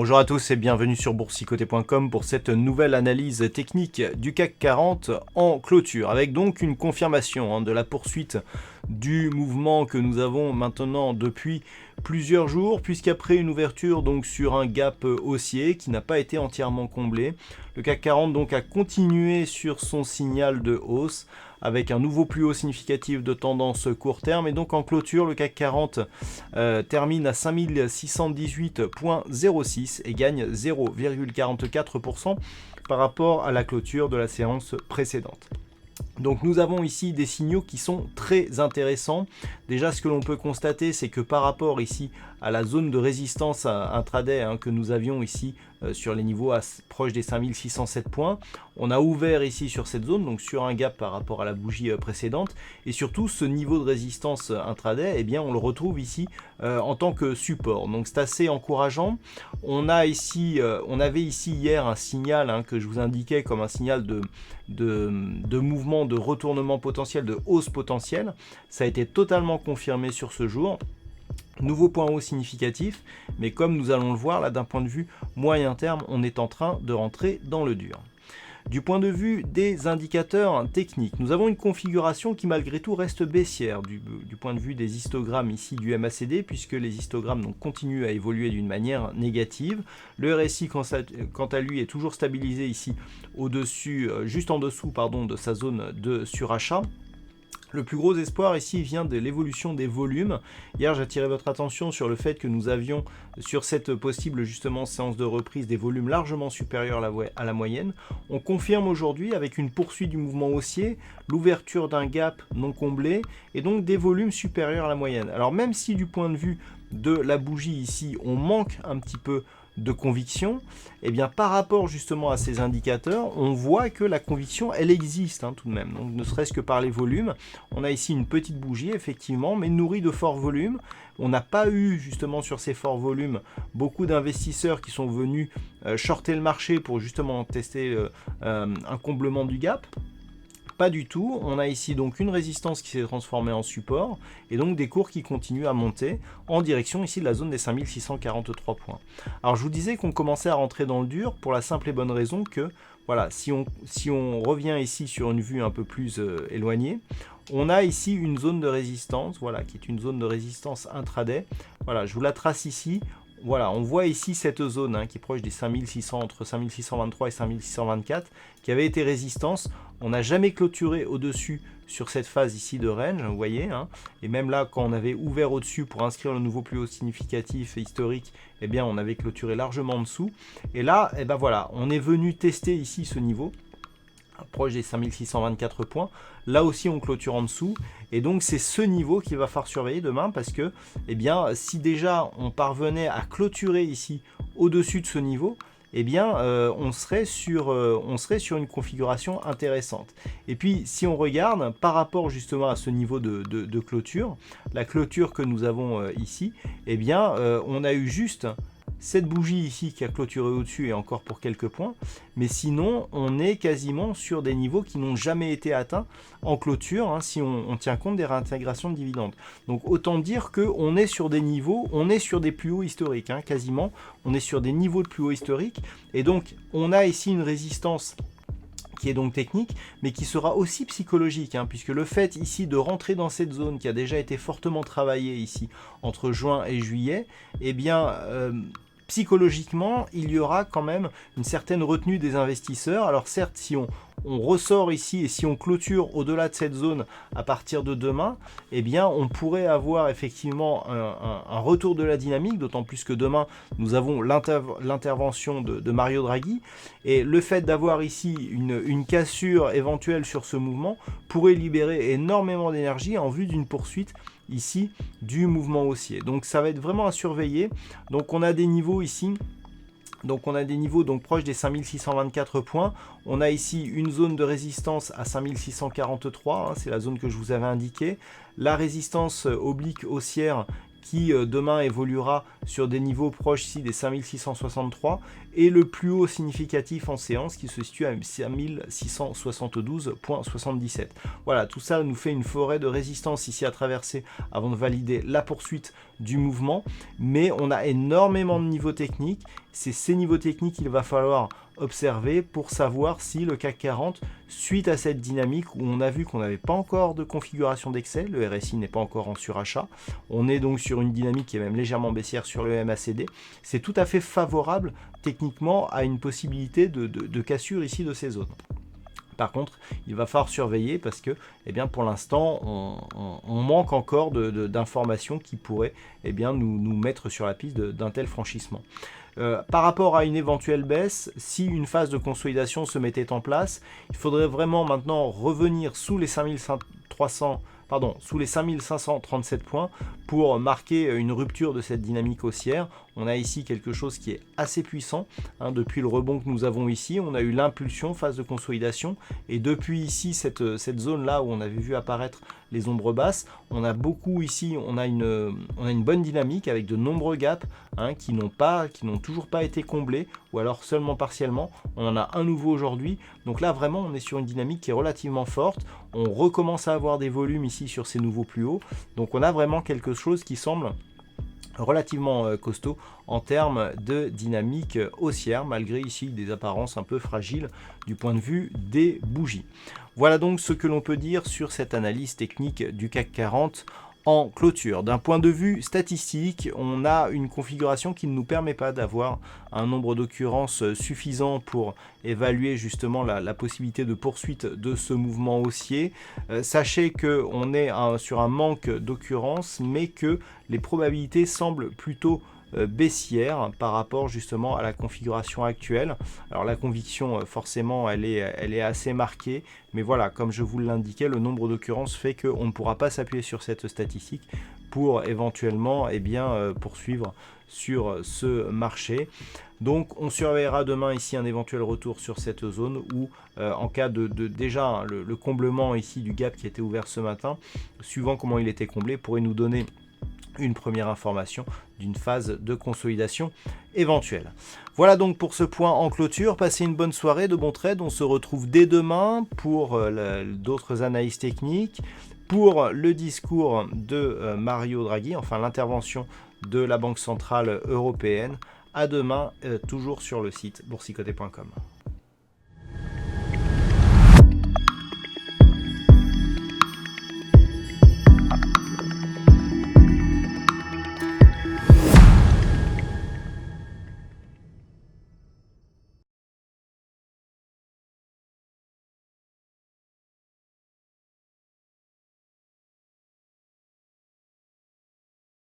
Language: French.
Bonjour à tous et bienvenue sur boursicoté.com pour cette nouvelle analyse technique du CAC 40 en clôture, avec donc une confirmation de la poursuite du mouvement que nous avons maintenant depuis plusieurs jours, puisqu'après une ouverture donc sur un gap haussier qui n'a pas été entièrement comblé, le CAC 40 donc a continué sur son signal de hausse avec un nouveau plus haut significatif de tendance court terme, et donc en clôture le CAC 40 termine à 5618,06 et gagne 0,44% par rapport à la clôture de la séance précédente. Donc nous avons ici des signaux qui sont très intéressants. Déjà, ce que l'on peut constater, c'est que par rapport ici à la zone de résistance intraday que nous avions ici sur les niveaux proches des 5607 points, on a ouvert ici sur cette zone, donc sur un gap par rapport à la bougie précédente, et surtout ce niveau de résistance intraday, eh bien on le retrouve ici en tant que support. Donc c'est assez encourageant. On avait ici hier un signal que je vous indiquais comme un signal de mouvement, de retournement potentiel, de hausse potentielle. Ça a été totalement confirmé sur ce jour. Nouveau point haut significatif, mais comme nous allons le voir là d'un point de vue moyen terme, on est en train de rentrer dans le dur. Du point de vue des indicateurs techniques, nous avons une configuration qui malgré tout reste baissière du point de vue des histogrammes ici du MACD, puisque les histogrammes donc continuent à évoluer d'une manière négative. Le RSI quant à lui est toujours stabilisé ici au-dessus, juste en dessous de sa zone de surachat. Le plus gros espoir ici vient de l'évolution des volumes. Hier, j'attirais votre attention sur le fait que nous avions sur cette possible justement séance de reprise des volumes largement supérieurs à la moyenne. On confirme aujourd'hui avec une poursuite du mouvement haussier, l'ouverture d'un gap non comblé et donc des volumes supérieurs à la moyenne. Alors même si du point de vue de la bougie ici, on manque un petit peu de conviction, et bien par rapport justement à ces indicateurs, on voit que la conviction elle existe tout de même, donc ne serait-ce que par les volumes. On a ici une petite bougie effectivement, mais nourrie de forts volumes. On n'a pas eu justement sur ces forts volumes beaucoup d'investisseurs qui sont venus shorter le marché pour justement tester un comblement du gap. Pas du tout, on a ici donc une résistance qui s'est transformée en support et donc des cours qui continuent à monter en direction ici de la zone des 5643 points. Alors je vous disais qu'on commençait à rentrer dans le dur pour la simple et bonne raison que voilà, si on revient ici sur une vue un peu plus éloignée, on a ici une zone de résistance, voilà, qui est une zone de résistance intraday. Voilà, je vous la trace ici. Voilà, on voit ici cette zone qui est proche des 5600, entre 5623 et 5624, qui avait été résistance. On n'a jamais clôturé au-dessus sur cette phase ici de range, vous voyez. Et même là, quand on avait ouvert au-dessus pour inscrire le nouveau plus haut significatif et historique, eh bien, on avait clôturé largement en dessous. Et là, eh ben voilà, on est venu tester ici ce niveau proche des 5624 points. Là aussi, on clôture en dessous. Et donc, c'est ce niveau qu'il va falloir surveiller demain parce que, eh bien, si déjà on parvenait à clôturer ici au-dessus de ce niveau, eh bien, on serait sur une configuration intéressante. Et puis, si on regarde par rapport justement à ce niveau de clôture, la clôture que nous avons ici, eh bien, on a eu juste cette bougie ici qui a clôturé au-dessus et encore pour quelques points, mais sinon on est quasiment sur des niveaux qui n'ont jamais été atteints en clôture si on tient compte des réintégrations de dividendes. Donc autant dire qu'on est sur des niveaux, on est sur des plus hauts historiques, quasiment, on est sur des niveaux de plus hauts historiques, et donc on a ici une résistance qui est donc technique, mais qui sera aussi psychologique, puisque le fait ici de rentrer dans cette zone qui a déjà été fortement travaillée ici entre juin et juillet, eh bien psychologiquement, il y aura quand même une certaine retenue des investisseurs. Alors certes, si on ressort ici et si on clôture au-delà de cette zone à partir de demain, eh bien on pourrait avoir effectivement un retour de la dynamique, d'autant plus que demain nous avons l'intervention de Mario Draghi, et le fait d'avoir ici une cassure éventuelle sur ce mouvement pourrait libérer énormément d'énergie en vue d'une poursuite ici du mouvement haussier. Donc ça va être vraiment à surveiller. Donc on a des niveaux ici. Donc on a des niveaux proches des 5624 points. On a ici une zone de résistance à 5643, c'est la zone que je vous avais indiquée. La résistance oblique haussière qui demain évoluera sur des niveaux proches ici des 5663, et le plus haut significatif en séance qui se situe à 5672,77. Voilà, tout ça nous fait une forêt de résistance ici à traverser avant de valider la poursuite du mouvement, mais on a énormément de niveaux techniques. C'est ces niveaux techniques qu'il va falloir observer pour savoir si le CAC 40, suite à cette dynamique où on a vu qu'on n'avait pas encore de configuration d'excès, le RSI n'est pas encore en surachat, on est donc sur une dynamique qui est même légèrement baissière sur le MACD, c'est tout à fait favorable techniquement à une possibilité de cassure ici de ces zones. Par contre, il va falloir surveiller parce que, eh bien, pour l'instant, on manque encore d'informations qui pourraient, eh bien, nous mettre sur la piste d'un tel franchissement. Par rapport à une éventuelle baisse, si une phase de consolidation se mettait en place, il faudrait vraiment maintenant revenir sous les 5537 points pour marquer une rupture de cette dynamique haussière. On a ici quelque chose qui est assez puissant. Depuis le rebond que nous avons ici, on a eu l'impulsion, phase de consolidation. Et depuis ici, cette zone-là où on avait vu apparaître les ombres basses, on a beaucoup ici, on a une bonne dynamique avec de nombreux gaps qui n'ont toujours pas été comblés ou alors seulement partiellement. On en a un nouveau aujourd'hui. Donc là, vraiment, on est sur une dynamique qui est relativement forte. On recommence à avoir des volumes ici sur ces nouveaux plus hauts. Donc on a vraiment quelque chose qui semble relativement costaud en termes de dynamique haussière, malgré ici des apparences un peu fragiles du point de vue des bougies. Voilà donc ce que l'on peut dire sur cette analyse technique du CAC 40 en clôture. D'un point de vue statistique, on a une configuration qui ne nous permet pas d'avoir un nombre d'occurrences suffisant pour évaluer justement la possibilité de poursuite de ce mouvement haussier. Sachez qu'on est sur un manque d'occurrences, mais que les probabilités semblent plutôt baissière par rapport justement à la configuration actuelle. Alors la conviction forcément elle est assez marquée, mais voilà, comme je vous l'indiquais, le nombre d'occurrences fait qu'on ne pourra pas s'appuyer sur cette statistique pour éventuellement poursuivre sur ce marché. Donc on surveillera demain ici un éventuel retour sur cette zone où en cas de déjà le comblement ici du gap qui était ouvert ce matin, suivant comment il était comblé, pourrait nous donner une première information d'une phase de consolidation éventuelle. Voilà donc pour ce point en clôture. Passez une bonne soirée, de bons trades. On se retrouve dès demain pour d'autres analyses techniques, pour le discours de Mario Draghi, enfin l'intervention de la Banque Centrale Européenne. À demain, toujours sur le site boursicoté.com.